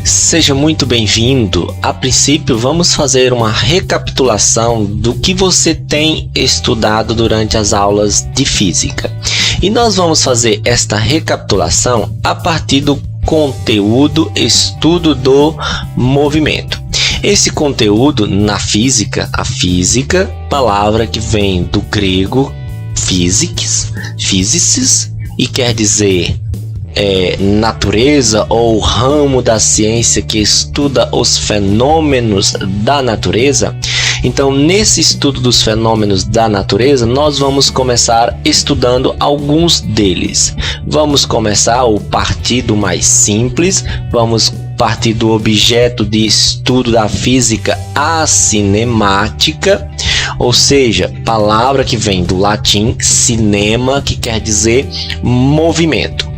Seja muito bem-vindo. A princípio, vamos fazer uma recapitulação do que você tem estudado durante as aulas de física. E nós vamos fazer esta recapitulação a partir do conteúdo estudo do movimento. Esse conteúdo na física, a física, palavra que vem do grego physis, e quer dizer natureza ou ramo da ciência que estuda os fenômenos da natureza. Então, nesse estudo dos fenômenos da natureza, nós vamos começar estudando alguns deles. Vamos começar o partir do mais simples, vamos partir do objeto de estudo da física, a cinemática, ou seja, palavra que vem do latim cinema, que quer dizer movimento.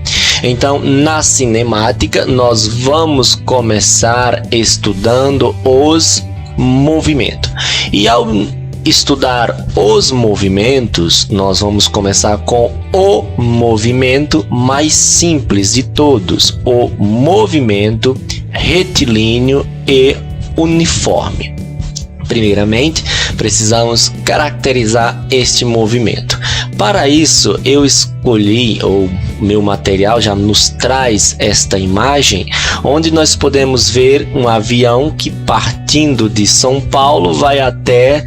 Então, na cinemática, nós vamos começar estudando os movimentos. E ao estudar os movimentos, nós vamos começar com o movimento mais simples de todos, o movimento retilíneo e uniforme. Primeiramente, precisamos caracterizar este movimento. Para isso, eu escolhi, ou meu material já nos traz esta imagem, onde nós podemos ver um avião que, partindo de São Paulo, vai até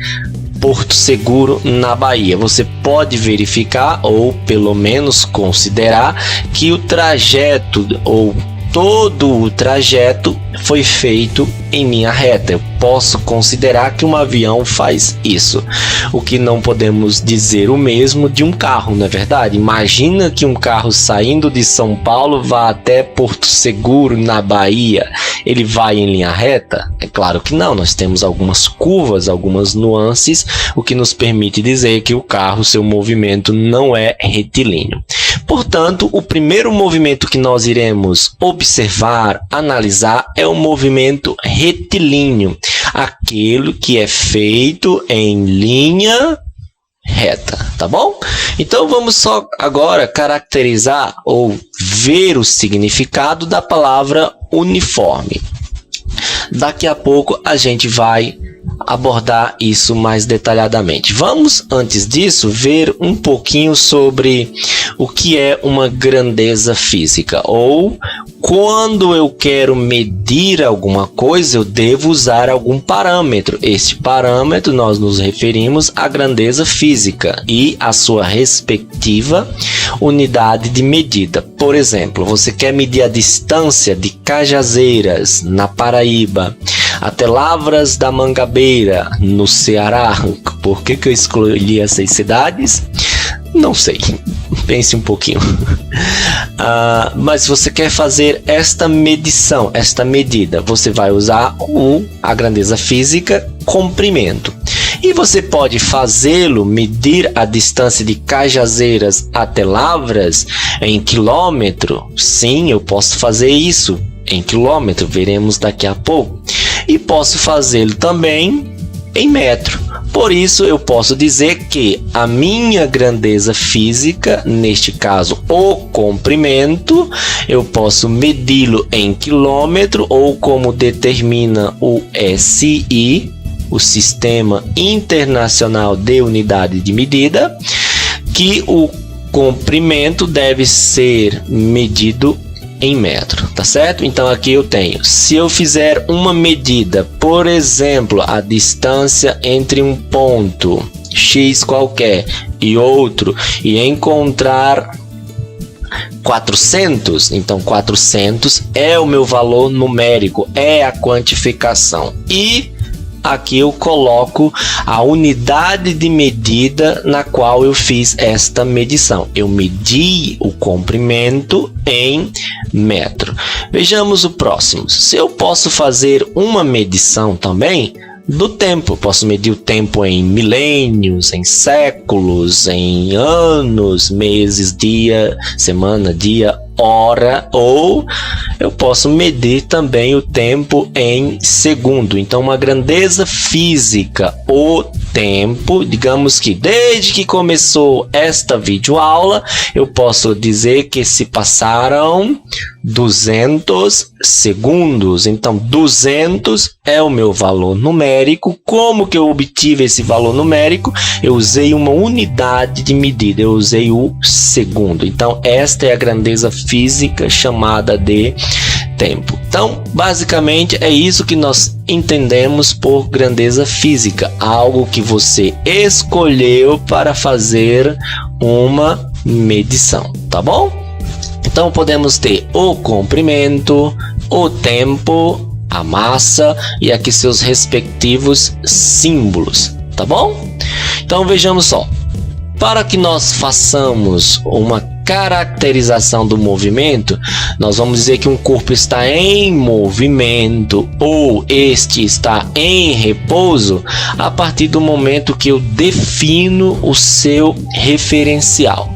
Porto Seguro, na Bahia. Você pode verificar, ou pelo menos considerar, que o trajeto, ou todo o trajeto, foi feito em linha reta. Eu posso considerar que um avião faz isso. O que não podemos dizer o mesmo de um carro, não é verdade? Imagina que um carro saindo de São Paulo vá até Porto Seguro, na Bahia. Ele vai em linha reta? É claro que não. Nós temos algumas curvas, algumas nuances, o que nos permite dizer que o carro, seu movimento não é retilíneo. Portanto, o primeiro movimento que nós iremos observar, analisar, é o movimento retilíneo, aquele que é feito em linha reta, tá bom? Então vamos só agora caracterizar ou ver o significado da palavra uniforme. Daqui a pouco a gente vai abordar isso mais detalhadamente. Vamos, antes disso, ver um pouquinho sobre o que é uma grandeza física, ou quando eu quero medir alguma coisa, eu devo usar algum parâmetro. Este parâmetro nós nos referimos à grandeza física e à sua respectiva unidade de medida. Por exemplo, você quer medir a distância de Cajazeiras, na Paraíba, até Lavras da Mangabeira, no Ceará. Por que eu escolhi essas cidades? Não sei, pense um pouquinho. Mas você quer fazer esta medição, esta medida, você vai usar a grandeza física comprimento. E você pode fazê-lo, medir a distância de Cajazeiras até Lavras em quilômetro? Sim, eu posso fazer isso em quilômetro, veremos daqui a pouco. E posso fazê-lo também em metro. Por isso, eu posso dizer que a minha grandeza física, neste caso o comprimento, eu posso medi-lo em quilômetro, ou como determina o SI, o Sistema Internacional de Unidade de Medida, que o comprimento deve ser medido em metro, tá certo? Então aqui eu tenho, se eu fizer uma medida, por exemplo, a distância entre um ponto X qualquer e outro, e encontrar 400, então 400 é o meu valor numérico, é a quantificação. E aqui eu coloco a unidade de medida na qual eu fiz esta medição. Eu medi o comprimento em metro. Vejamos o próximo. Se eu posso fazer uma medição também do tempo, eu posso medir o tempo em milênios, em séculos, em anos, meses, dia, semana, dia, hora, ou eu posso medir também o tempo em segundo. Então, uma grandeza física, o tempo, digamos que desde que começou esta videoaula, eu posso dizer que se passaram 200 segundos. Então, 200 é o meu valor numérico. Como que eu obtive esse valor numérico? Eu usei uma unidade de medida, eu usei o segundo. Então, esta é a grandeza física chamada de tempo. Então, basicamente, é isso que nós entendemos por grandeza física, algo que você escolheu para fazer uma medição, tá bom? Então, podemos ter o comprimento, o tempo, a massa e aqui seus respectivos símbolos, tá bom? Então, vejamos só. Para que nós façamos uma caracterização do movimento, nós vamos dizer que um corpo está em movimento ou este está em repouso a partir do momento que eu defino o seu referencial.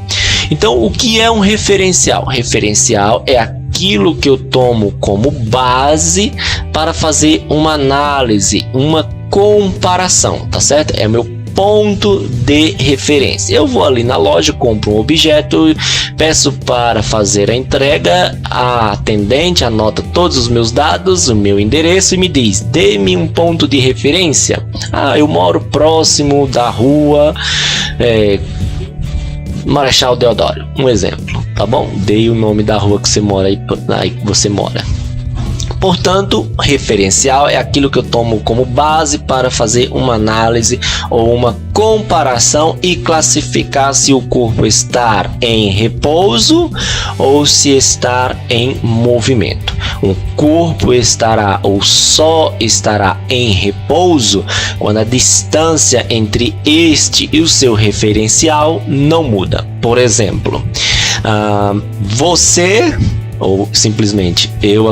Então, o que é um referencial? Referencial é aquilo que eu tomo como base para fazer uma análise, uma comparação, tá certo? É meu ponto de referência. Eu vou ali na loja, compro um objeto, peço para fazer a entrega, a atendente anota todos os meus dados, o meu endereço e me diz: dê-me um ponto de referência. Eu moro próximo da rua Marechal Deodoro, um exemplo, tá bom? Dei o nome da rua que você mora aí que você mora. Portanto, referencial é aquilo que eu tomo como base para fazer uma análise ou uma comparação e classificar se o corpo está em repouso ou se está em movimento. Um corpo estará ou só estará em repouso quando a distância entre este e o seu referencial não muda. Por exemplo, você... ou simplesmente eu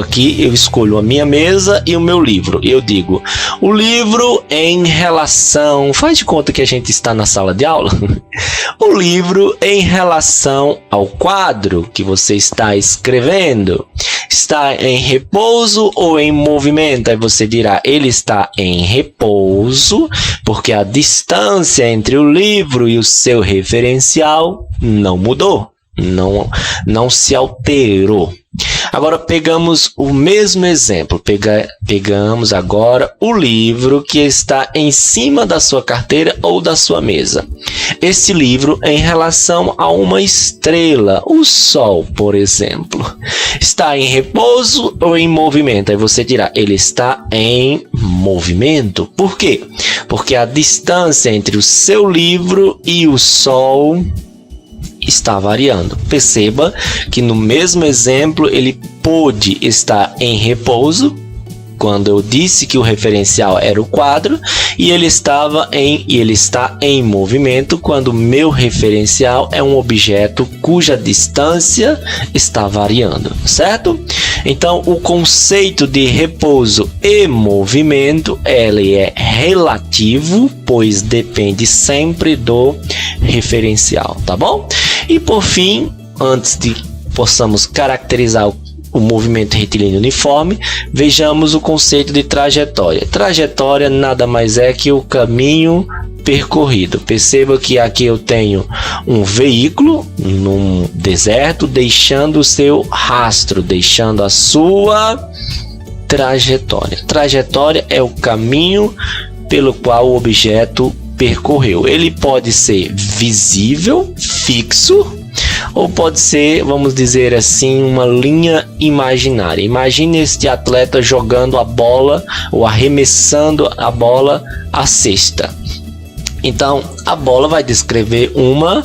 escolho a minha mesa e o meu livro. Eu digo, o livro em relação... Faz de conta que a gente está na sala de aula. O livro em relação ao quadro que você está escrevendo. Está em repouso ou em movimento? Aí você dirá, ele está em repouso, porque a distância entre o livro e o seu referencial não mudou. Não se alterou. Agora pegamos o mesmo exemplo. Pegamos agora o livro que está em cima da sua carteira ou da sua mesa. Esse livro em relação a uma estrela, o Sol, por exemplo. Está em repouso ou em movimento? Aí você dirá, ele está em movimento. Por quê? Porque a distância entre o seu livro e o Sol está variando. Perceba que no mesmo exemplo ele pôde estar em repouso quando eu disse que o referencial era o quadro e ele está em movimento quando o meu referencial é um objeto cuja distância está variando, certo? Então, o conceito de repouso e movimento, ele é relativo, pois depende sempre do referencial, tá bom? E por fim, antes de possamos caracterizar o movimento retilíneo uniforme, vejamos o conceito de trajetória. Trajetória nada mais é que o caminho percorrido. Perceba que aqui eu tenho um veículo num deserto deixando o seu rastro, deixando a sua trajetória. Trajetória é o caminho pelo qual o objeto percorreu. Ele pode ser visível, fixo, ou pode ser, vamos dizer assim, uma linha imaginária. Imagine este atleta jogando a bola ou arremessando a bola à cesta. Então, a bola vai descrever uma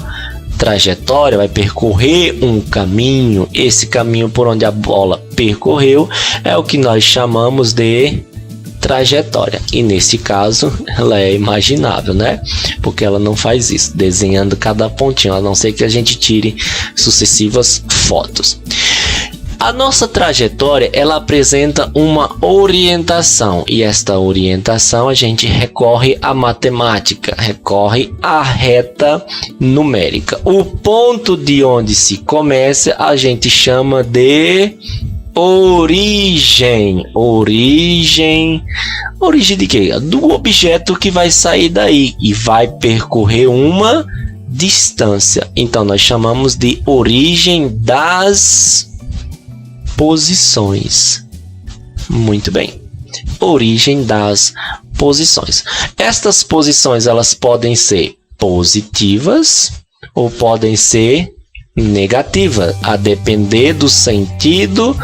trajetória, vai percorrer um caminho. Esse caminho por onde a bola percorreu é o que nós chamamos de trajetória. E nesse caso, ela é imaginável, né? Porque ela não faz isso, desenhando cada pontinho, a não ser que a gente tire sucessivas fotos. A nossa trajetória, ela apresenta uma orientação, e esta orientação a gente recorre à matemática, recorre à reta numérica. O ponto de onde se começa a gente chama de origem. Origem de quê? Do objeto que vai sair daí e vai percorrer uma distância. Então, nós chamamos de origem das posições. Muito bem. Origem das posições. Estas posições, elas podem ser positivas ou podem ser negativa, a depender do sentido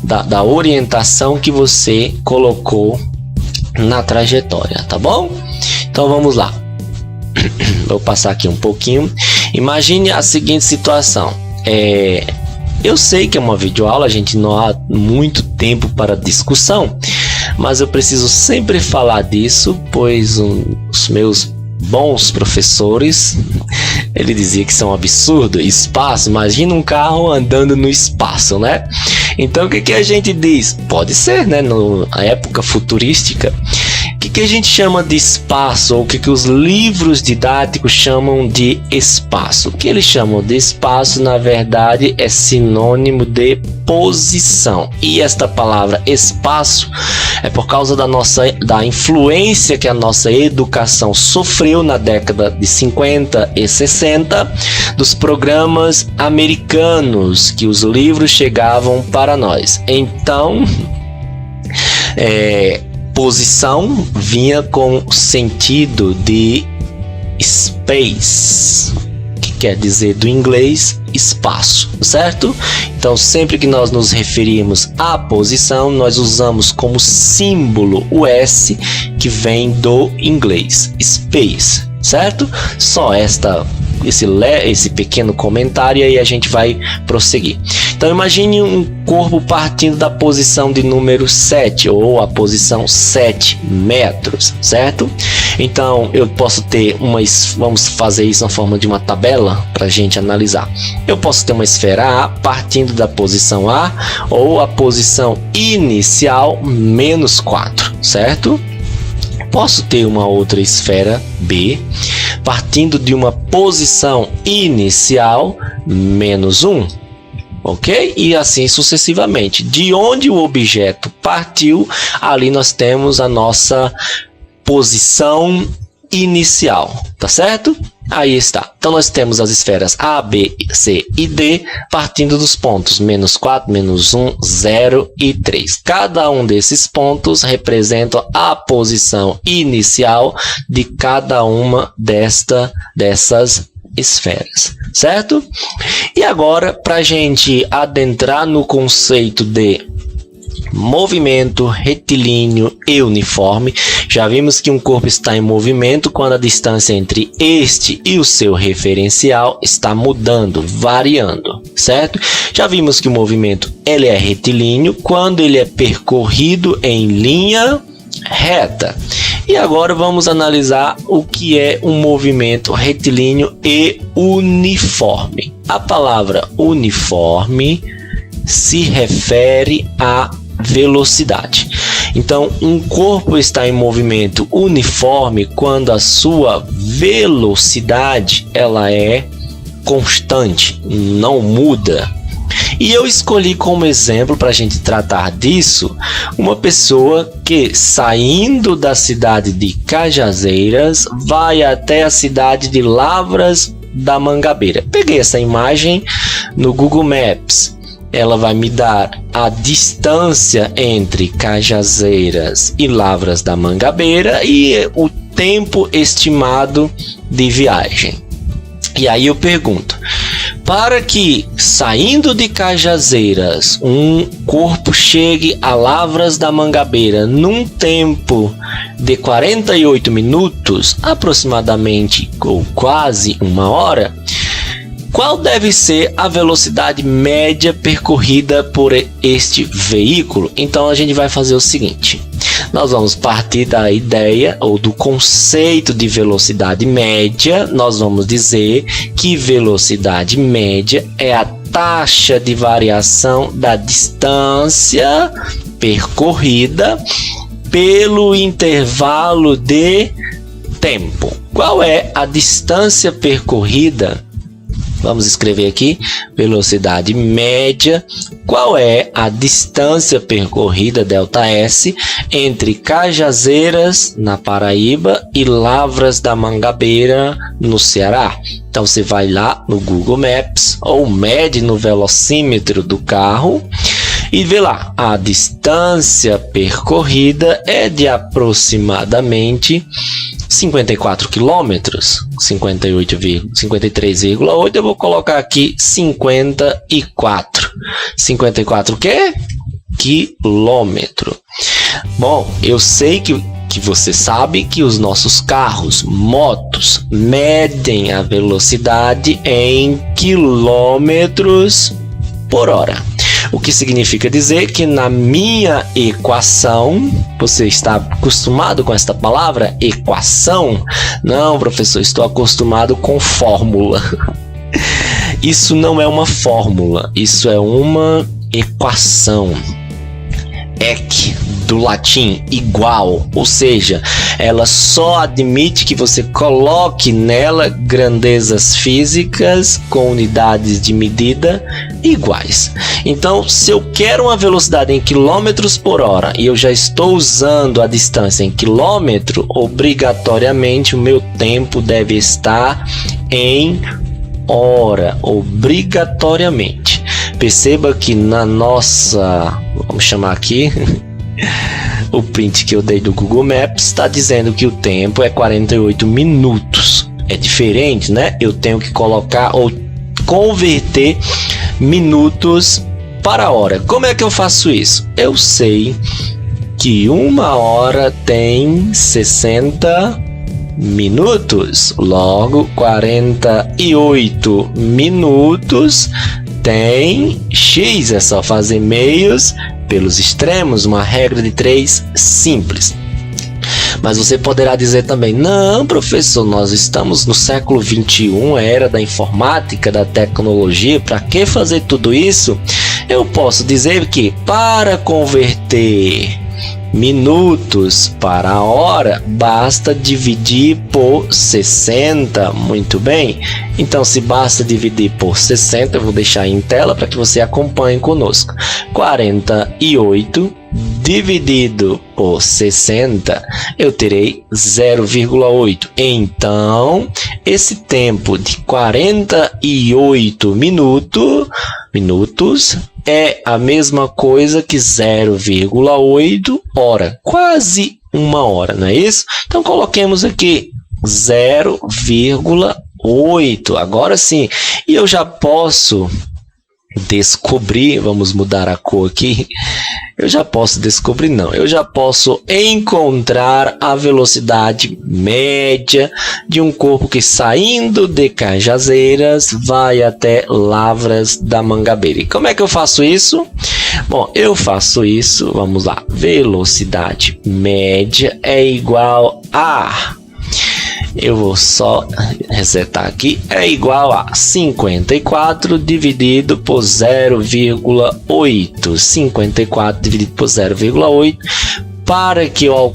da orientação que você colocou na trajetória, tá bom? Então vamos lá. Vou passar aqui um pouquinho. Imagine a seguinte situação. Eu sei que é uma videoaula, a gente não há muito tempo para discussão, mas eu preciso sempre falar disso, pois os meus bons professores, ele dizia que isso é um absurdo, espaço, imagina um carro andando no espaço, né? Então o que a gente diz? Pode ser, né? Na época futurística, o que a gente chama de espaço, ou o que os livros didáticos chamam de espaço? O que eles chamam de espaço, na verdade, é sinônimo de posição. E esta palavra espaço é por causa da influência que a nossa educação sofreu na década de 50 e 60 dos programas americanos, que os livros chegavam para nós. Então, posição vinha com o sentido de space, que quer dizer do inglês espaço, certo? Então, sempre que nós nos referimos à posição, nós usamos como símbolo o S, que vem do inglês, space, certo? Só esse pequeno comentário e aí a gente vai prosseguir. Então imagine um corpo partindo da posição de número 7 ou a posição 7 metros, certo? Então eu posso ter vamos fazer isso na forma de uma tabela para a gente analisar. Eu posso ter uma esfera A partindo da posição A ou a posição inicial menos 4, certo? Posso ter uma outra esfera B partindo de uma posição inicial menos 1, ok? E assim sucessivamente. De onde o objeto partiu, ali nós temos a nossa posição inicial, tá certo? Aí está. Então nós temos as esferas A, B, C e D partindo dos pontos menos 4, menos 1, 0 e 3. Cada um desses pontos representa a posição inicial de cada uma dessas esferas, certo? E agora, para a gente adentrar no conceito de movimento retilíneo e uniforme, já vimos que um corpo está em movimento quando a distância entre este e o seu referencial está mudando, variando, certo? Já vimos que o movimento ele é retilíneo quando ele é percorrido em linha reta. E agora vamos analisar o que é um movimento retilíneo e uniforme. A palavra uniforme se refere a velocidade. Então, um corpo está em movimento uniforme quando a sua velocidade ela é constante, não muda. E eu escolhi como exemplo para a gente tratar disso uma pessoa que, saindo da cidade de Cajazeiras, vai até a cidade de Lavras da Mangabeira. Peguei essa imagem no Google Maps. Ela vai me dar a distância entre Cajazeiras e Lavras da Mangabeira e o tempo estimado de viagem. E aí eu pergunto, para que saindo de Cajazeiras um corpo chegue a Lavras da Mangabeira num tempo de 48 minutos, aproximadamente ou quase uma hora, qual deve ser a velocidade média percorrida por este veículo? Então a gente vai fazer o seguinte: nós vamos partir da ideia ou do conceito de velocidade média. Nós vamos dizer que velocidade média é a taxa de variação da distância percorrida pelo intervalo de tempo. Qual é a distância percorrida Vamos escrever aqui, velocidade média. Qual é a distância percorrida, ΔS, entre Cajazeiras, na Paraíba, e Lavras da Mangabeira, no Ceará? Então, você vai lá no Google Maps ou mede no velocímetro do carro e vê lá, a distância percorrida é de aproximadamente 54 quilômetros, 53,8, eu vou colocar aqui 54. 54 o quê? Quilômetro. Bom, eu sei que você sabe que os nossos carros, motos, medem a velocidade em quilômetros por hora. O que significa dizer que na minha equação, você está acostumado com esta palavra, equação? Não, professor, estou acostumado com fórmula. Isso não é uma fórmula, isso é uma equação. EQ, do latim, igual, ou seja, ela só admite que você coloque nela grandezas físicas com unidades de medida iguais. Então, se eu quero uma velocidade em quilômetros por hora e eu já estou usando a distância em quilômetro, obrigatoriamente o meu tempo deve estar em hora, obrigatoriamente. Perceba que na nossa, vamos chamar aqui, o print que eu dei do Google Maps está dizendo que o tempo é 48 minutos. É diferente, né? Eu tenho que colocar ou converter minutos para hora. Como é que eu faço isso? Eu sei que uma hora tem 60 minutos. Logo, 48 minutos tem x, é só fazer meios pelos extremos, uma regra de 3 simples. Mas você poderá dizer também, não, professor, nós estamos no século 21, a era da informática, da tecnologia, para que fazer tudo isso? Eu posso dizer que para converter minutos para hora, basta dividir por 60, muito bem. Então, se basta dividir por 60, eu vou deixar em tela para que você acompanhe conosco. 48 dividido por 60, eu terei 0,8. Então, esse tempo de 48 minutos é a mesma coisa que 0,8 hora, quase uma hora, não é isso? Então, coloquemos aqui 0,8. Agora sim, e eu já posso descobrir, vamos mudar a cor aqui, eu já posso encontrar a velocidade média de um corpo que saindo de Cajazeiras vai até Lavras da Mangabeira. E como é que eu faço isso? Bom, eu faço isso, vamos lá, velocidade média é igual a... Eu vou só resetar aqui. É igual a 54 dividido por 0,8. 54 dividido por 0,8. Para que eu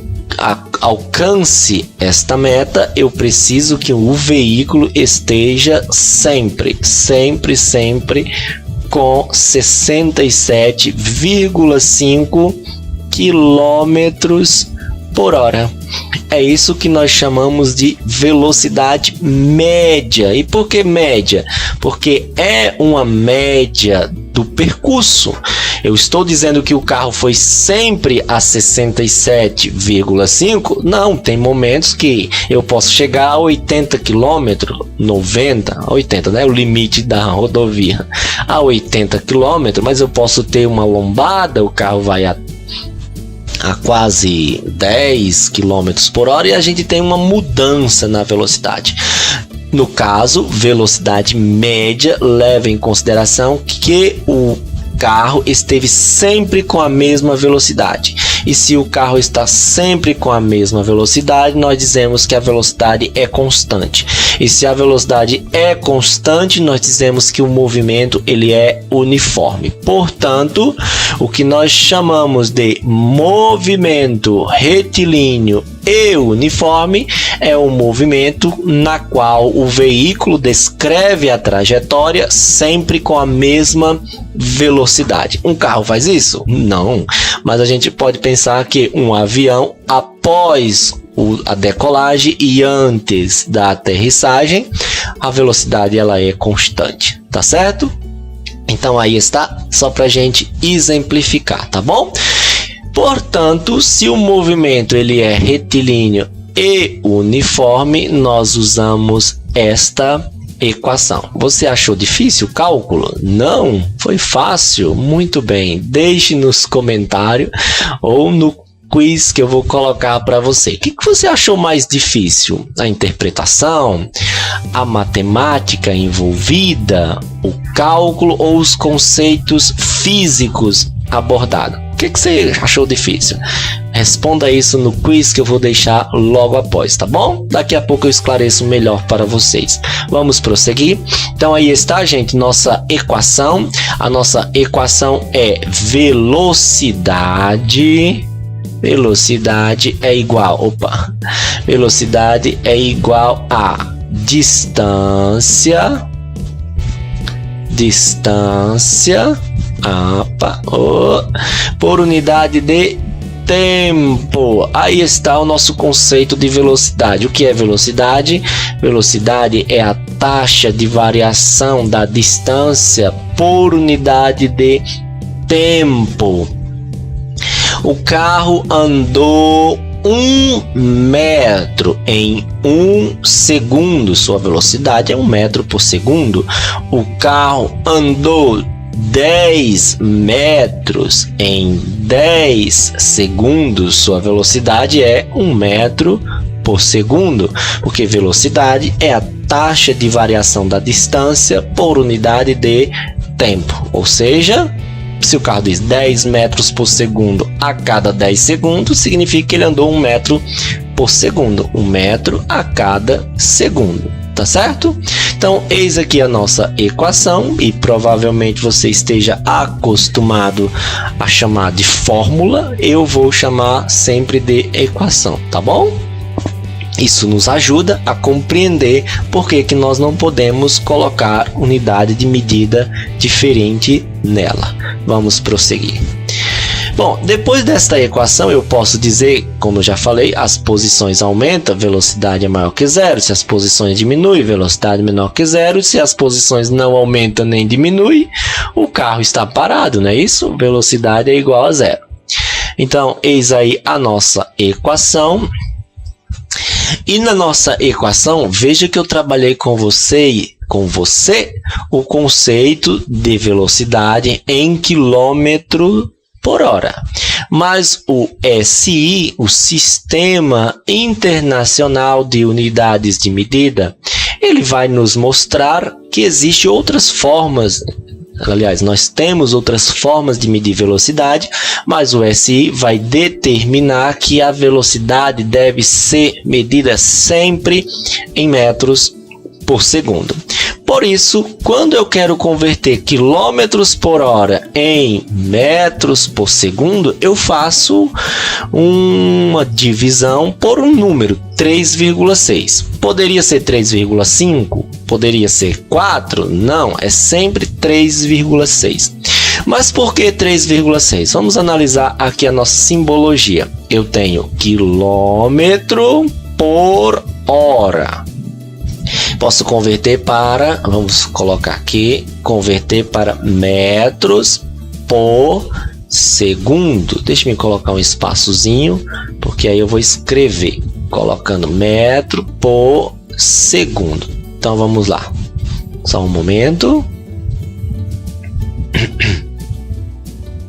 alcance esta meta, eu preciso que o veículo esteja sempre com 67,5 quilômetros por hora. É isso que nós chamamos de velocidade média. E por que média? Porque é uma média do percurso. Eu estou dizendo que o carro foi sempre a 67,5? Não, tem momentos que eu posso chegar a 80 km, 90, 80, né? O limite da rodovia a 80 km, mas eu posso ter uma lombada, o carro vai a quase 10 km por hora e a gente tem uma mudança na velocidade. No caso, velocidade média leva em consideração que o carro esteve sempre com a mesma velocidade. E se o carro está sempre com a mesma velocidade, nós dizemos que a velocidade é constante. E se a velocidade é constante, nós dizemos que o movimento ele é uniforme. Portanto, o que nós chamamos de movimento retilíneo e uniforme é um movimento na qual o veículo descreve a trajetória sempre com a mesma velocidade. Um carro faz isso? Não, mas a gente pode pensar que um avião, após a decolagem e antes da aterrissagem, a velocidade ela é constante, tá certo? Então aí está, só para a gente exemplificar, tá bom? Portanto, se o movimento ele é retilíneo e uniforme, nós usamos esta equação. Você achou difícil o cálculo? Não, foi fácil. Muito bem. Deixe nos comentários ou no quiz que eu vou colocar para você. O que você achou mais difícil? A interpretação, a matemática envolvida, o cálculo ou os conceitos físicos abordados? O que você achou difícil? Responda isso no quiz que eu vou deixar logo após, tá bom? Daqui a pouco eu esclareço melhor para vocês. Vamos prosseguir? Então aí está, gente, nossa equação. A nossa equação é velocidade é igual, velocidade é igual a distância por unidade de tempo. Aí está o nosso conceito de velocidade. O que é velocidade? Velocidade é a taxa de variação da distância por unidade de tempo. O carro andou 1 metro em 1 segundo. Sua velocidade é 1 metro por segundo. O carro andou 10 metros em 10 segundos. Sua velocidade é 1 metro por segundo, porque velocidade é a taxa de variação da distância por unidade de tempo. Ou seja, se o carro diz 10 metros por segundo a cada 10 segundos, significa que ele andou 1 metro por segundo. 1 metro a cada segundo. Tá certo? Então, eis aqui a nossa equação e provavelmente você esteja acostumado a chamar de fórmula. Eu vou chamar sempre de equação, tá bom? Isso nos ajuda a compreender por que nós não podemos colocar unidade de medida diferente nela. Vamos prosseguir. Bom, depois desta equação eu posso dizer, como eu já falei, as posições aumentam, velocidade é maior que zero. Se as posições diminuem, velocidade é menor que zero. Se as posições não aumentam nem diminuem, o carro está parado, não é isso? Velocidade é igual a zero. Então, eis aí a nossa equação. E na nossa equação, veja que eu trabalhei com você o conceito de velocidade em quilômetro por hora. Mas o SI, o Sistema Internacional de Unidades de Medida, ele vai nos mostrar que existem outras formas. Aliás, nós temos outras formas de medir velocidade, mas o SI vai determinar que a velocidade deve ser medida sempre em metros por segundo. Por isso, quando eu quero converter quilômetros por hora em metros por segundo, eu faço uma divisão por um número, 3,6. Poderia ser 3,5? Poderia ser 4? Não, é sempre 3,6. Mas por que 3,6? Vamos analisar aqui a nossa simbologia. Eu tenho quilômetro por hora. Posso converter para, vamos colocar aqui, converter para metros por segundo. Deixa eu colocar um espaçozinho, porque aí eu vou escrever, colocando metro por segundo. Então vamos lá. Só um momento.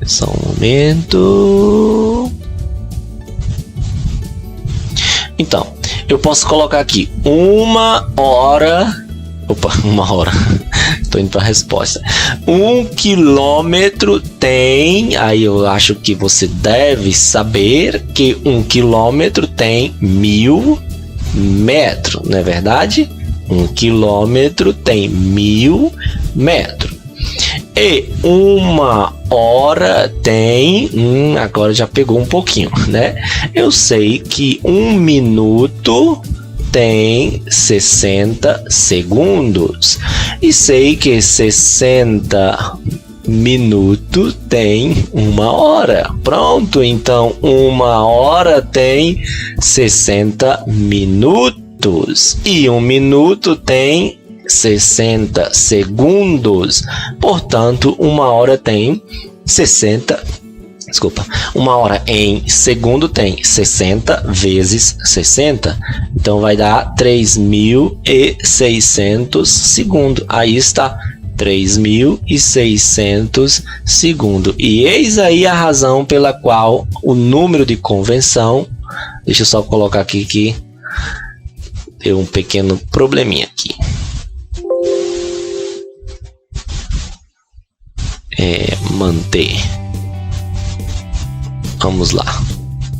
Só um momento. Então, eu posso colocar aqui 1 hora. Opa, 1 hora. Estou indo para a resposta. 1 quilômetro tem. Aí eu acho que você deve saber que 1 quilômetro tem 1000 metros, não é verdade? 1 quilômetro tem 1000 metros. E 1 hora tem... agora já pegou um pouquinho, né? Eu sei que 1 minuto tem 60 segundos. E sei que 60 minutos tem 1 hora. Pronto, então 1 hora tem 60 minutos. E 1 minuto tem 60 segundos. Portanto, 1 hora tem 1 hora em segundo tem 60 vezes 60. Então vai dar 3.600 segundos. Aí está, 3.600 segundos. E eis aí a razão pela qual o número de convenção... Deixa eu só colocar aqui que deu um pequeno probleminha aqui. Manter. Vamos lá.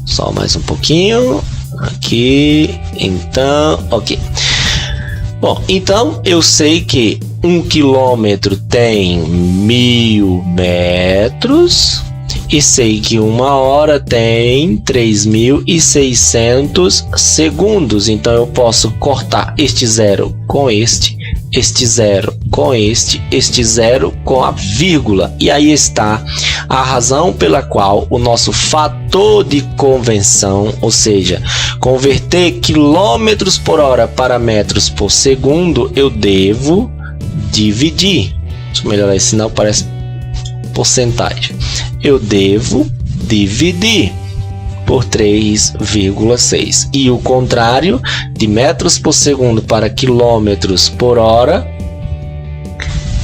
Só mais um pouquinho. Aqui. Então, ok. Bom, então eu sei que 1 quilômetro tem 1000 metros. E sei que 1 hora tem 3.600 segundos. Então eu posso cortar este zero com este zero com este zero com a vírgula. E aí está a razão pela qual o nosso fator de convenção, ou seja, converter quilômetros por hora para metros por segundo, eu devo dividir. Deixa eu melhorar esse sinal, parece porcentagem. Eu devo dividir por 3,6. E o contrário, de metros por segundo para quilômetros por hora,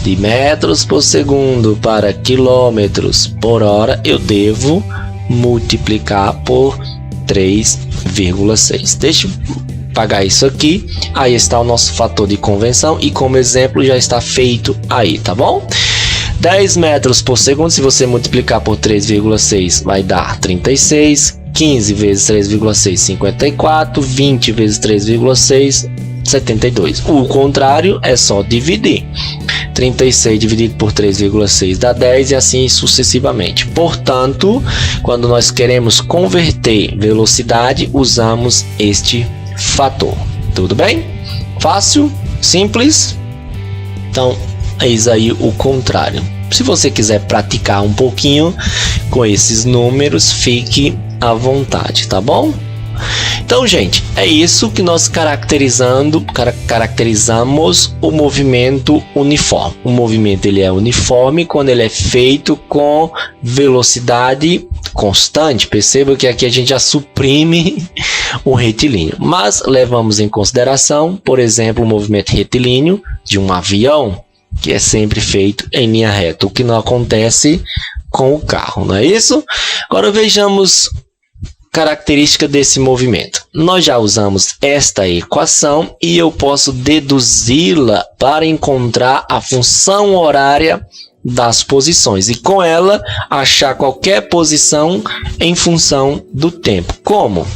de metros por segundo para quilômetros por hora, eu devo multiplicar por 3,6. Deixa eu apagar isso aqui. Aí está o nosso fator de convenção e como exemplo já está feito aí, tá bom? 10 metros por segundo, se você multiplicar por 3,6 vai dar 36. 15 vezes 3,6, 54. 20 vezes 3,6, 72. O contrário é só dividir. 36 dividido por 3,6 dá 10 e assim sucessivamente. Portanto, quando nós queremos converter velocidade, usamos este fator. Tudo bem? Fácil? Simples? Então, eis aí o contrário. Se você quiser praticar um pouquinho com esses números, fique à vontade, tá bom? Então, gente, é isso que nós caracterizamos o movimento uniforme. O movimento ele é uniforme quando ele é feito com velocidade constante. Perceba que aqui a gente já suprime o retilíneo, mas levamos em consideração, por exemplo, o movimento retilíneo de um avião, que é sempre feito em linha reta, o que não acontece com o carro, não é isso? Agora vejamos característica desse movimento. Nós já usamos esta equação e eu posso deduzi-la para encontrar a função horária das posições e com ela achar qualquer posição em função do tempo. Como?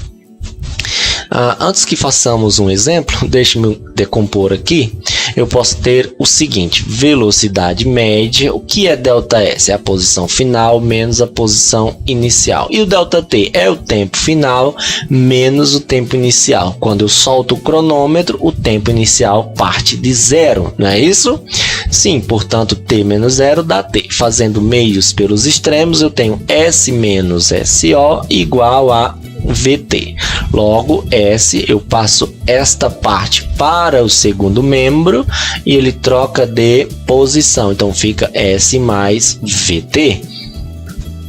Antes que façamos um exemplo, deixe-me decompor aqui. Eu posso ter o seguinte: velocidade média. O que é ΔS? É a posição final menos a posição inicial. E o ΔT é o tempo final menos o tempo inicial. Quando eu solto o cronômetro, o tempo inicial parte de zero, não é isso? Sim, portanto, T menos zero dá T. Fazendo meios pelos extremos, eu tenho S menos SO igual a VT. Logo, S, eu passo esta parte para o segundo membro e ele troca de posição. Então, fica S mais VT.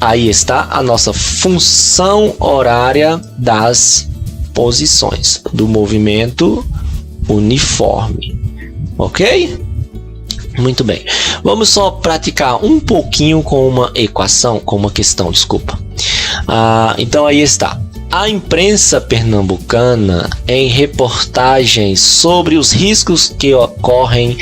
Aí está a nossa função horária das posições do movimento uniforme. Ok? Muito bem. Vamos só praticar um pouquinho com uma equação, com uma questão, desculpa. Então, aí está. A imprensa pernambucana, em reportagens sobre os riscos que correm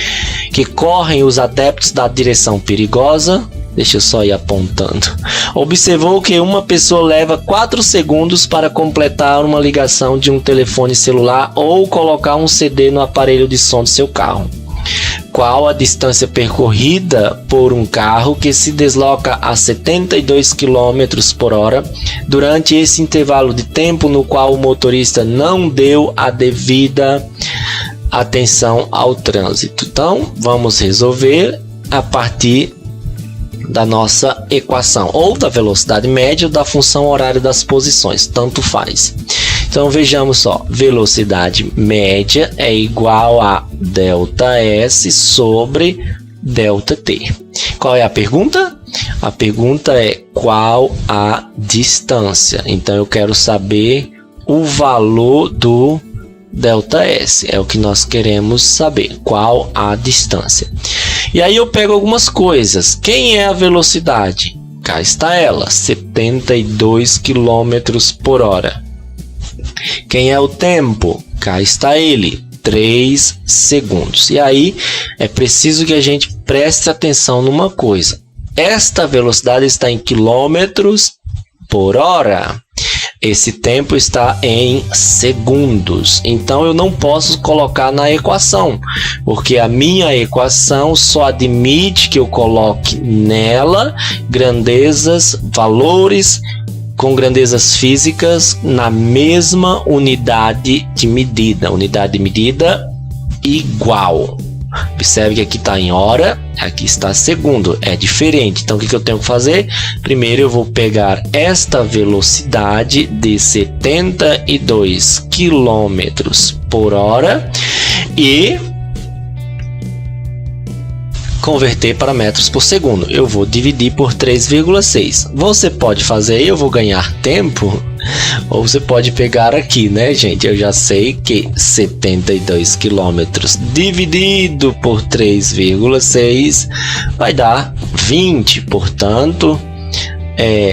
os adeptos da direção perigosa, Deixa eu só ir apontando. Observou que uma pessoa leva 4 segundos para completar uma ligação de um telefone celular ou colocar um CD no aparelho de som do seu carro. Qual a distância percorrida por um carro que se desloca a 72 km por hora durante esse intervalo de tempo no qual o motorista não deu a devida atenção ao trânsito? Então, vamos resolver a partir da nossa equação, ou da velocidade média ou da função horária das posições, tanto faz. Então vejamos só, velocidade média é igual a ΔS sobre ΔT. Qual é a pergunta? A pergunta é qual a distância. Então eu quero saber o valor do ΔS, é o que nós queremos saber, qual a distância. E aí eu pego algumas coisas. Quem é a velocidade? Cá está ela, 72 km por hora. Quem é o tempo? Cá está ele, 3 segundos. E aí é preciso que a gente preste atenção numa coisa. Esta velocidade está em quilômetros por hora. Esse tempo está em segundos, então eu não posso colocar na equação, porque a minha equação só admite que eu coloque nela grandezas, valores com grandezas físicas na mesma unidade de medida igual. Observe que aqui está em hora, aqui está segundo, é diferente. Então o que eu tenho que fazer? Primeiro eu vou pegar esta velocidade de 72 km por hora e converter para metros por segundo. Eu vou dividir por 3,6. Você pode fazer e eu vou ganhar tempo. Ou você pode pegar aqui, né, gente? Eu já sei que 72 km dividido por 3,6 vai dar 20. Portanto,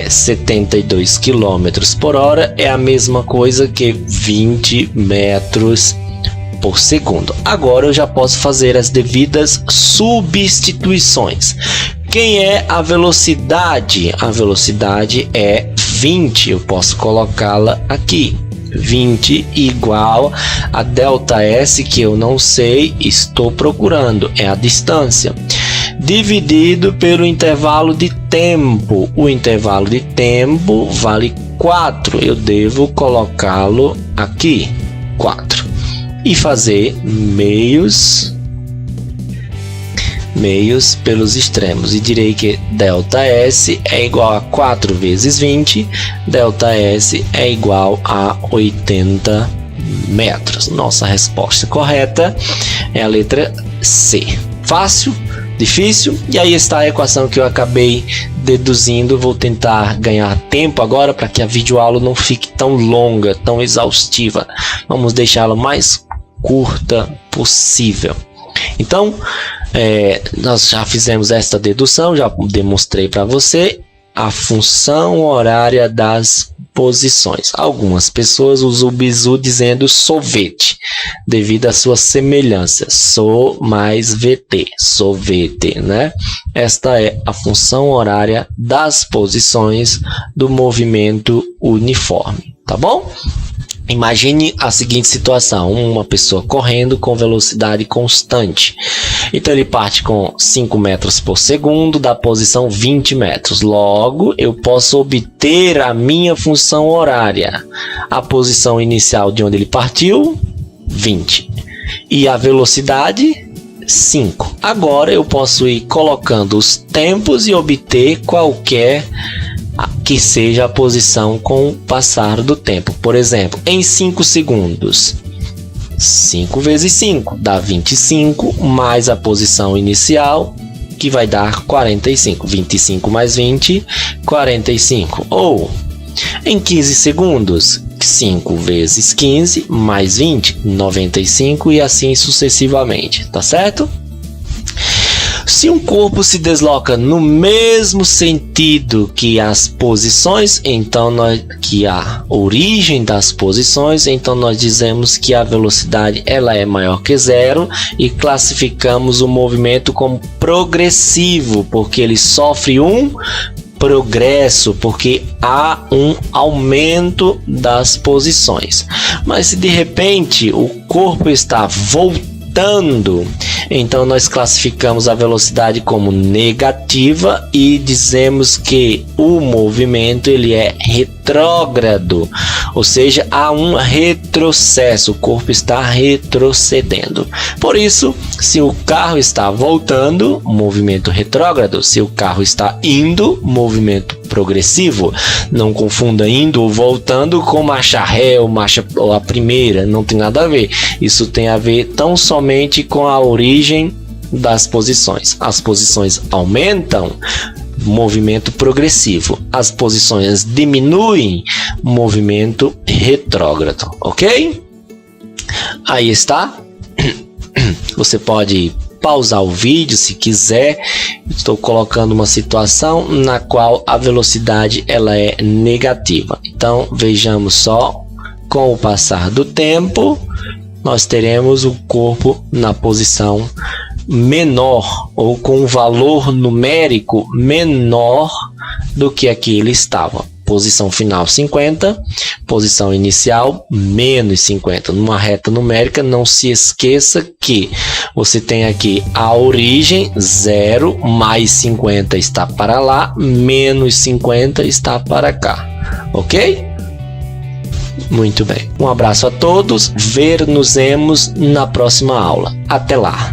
72 km por hora é a mesma coisa que 20 metros por segundo. Agora eu já posso fazer as devidas substituições. Quem é a velocidade? A velocidade é 20. Eu posso colocá-la aqui. 20 igual a ΔS, que eu não sei, estou procurando. É a distância. Dividido pelo intervalo de tempo. O intervalo de tempo vale 4. Eu devo colocá-lo aqui. 4. E fazer meios pelos extremos, e direi que ΔS é igual a 4 vezes 20, ΔS é igual a 80 metros. Nossa resposta correta é a letra C. Fácil? Difícil? E aí está a equação que eu acabei deduzindo. Vou tentar ganhar tempo agora para que a videoaula não fique tão longa, tão exaustiva. Vamos deixá-la mais curta possível. Então, nós já fizemos esta dedução, já demonstrei para você a função horária das posições. Algumas pessoas usam o bizu dizendo sorvete, devido à sua semelhança. So mais VT, sorvete, né? Esta é a função horária das posições do movimento uniforme, tá bom? Imagine a seguinte situação, uma pessoa correndo com velocidade constante. Então ele parte com 5 metros por segundo da posição 20 metros. Logo, eu posso obter a minha função horária. A posição inicial de onde ele partiu, 20. E a velocidade, 5. Agora eu posso ir colocando os tempos e obter qualquer que seja a posição com o passar do tempo. Por exemplo, em 5 segundos, 5 vezes 5 dá 25, mais a posição inicial, que vai dar 45. 25 mais 20, 45. Ou, em 15 segundos, 5 vezes 15 mais 20, 95, e assim sucessivamente, tá certo? Se um corpo se desloca no mesmo sentido que as posições, então que a origem das posições, então nós dizemos que a velocidade ela é maior que zero e classificamos o movimento como progressivo, porque ele sofre um progresso, porque há um aumento das posições. Mas se de repente o corpo está voltando, então nós classificamos a velocidade como negativa e dizemos que o movimento ele é retrógrado, ou seja, há um retrocesso, o corpo está retrocedendo. Por isso, se o carro está voltando, movimento retrógrado; se o carro está indo, movimento progressivo. Não confunda indo ou voltando com marcha ré ou marcha ou a primeira, não tem nada a ver. Isso tem a ver tão somente com a origem das posições. As posições aumentam, movimento progressivo. As posições diminuem, movimento retrógrado, ok? Aí está. Você pode pausar o vídeo se quiser. Estou colocando uma situação na qual a velocidade ela é negativa. Então vejamos só, com o passar do tempo nós teremos o corpo na posição menor ou com um valor numérico menor do que aqui ele estava. Posição final 50, posição inicial menos 50. Numa reta numérica, não se esqueça que você tem aqui a origem 0, mais 50 está para lá, menos 50 está para cá, ok? Muito bem. Um abraço a todos, ver-nos-emos na próxima aula. Até lá!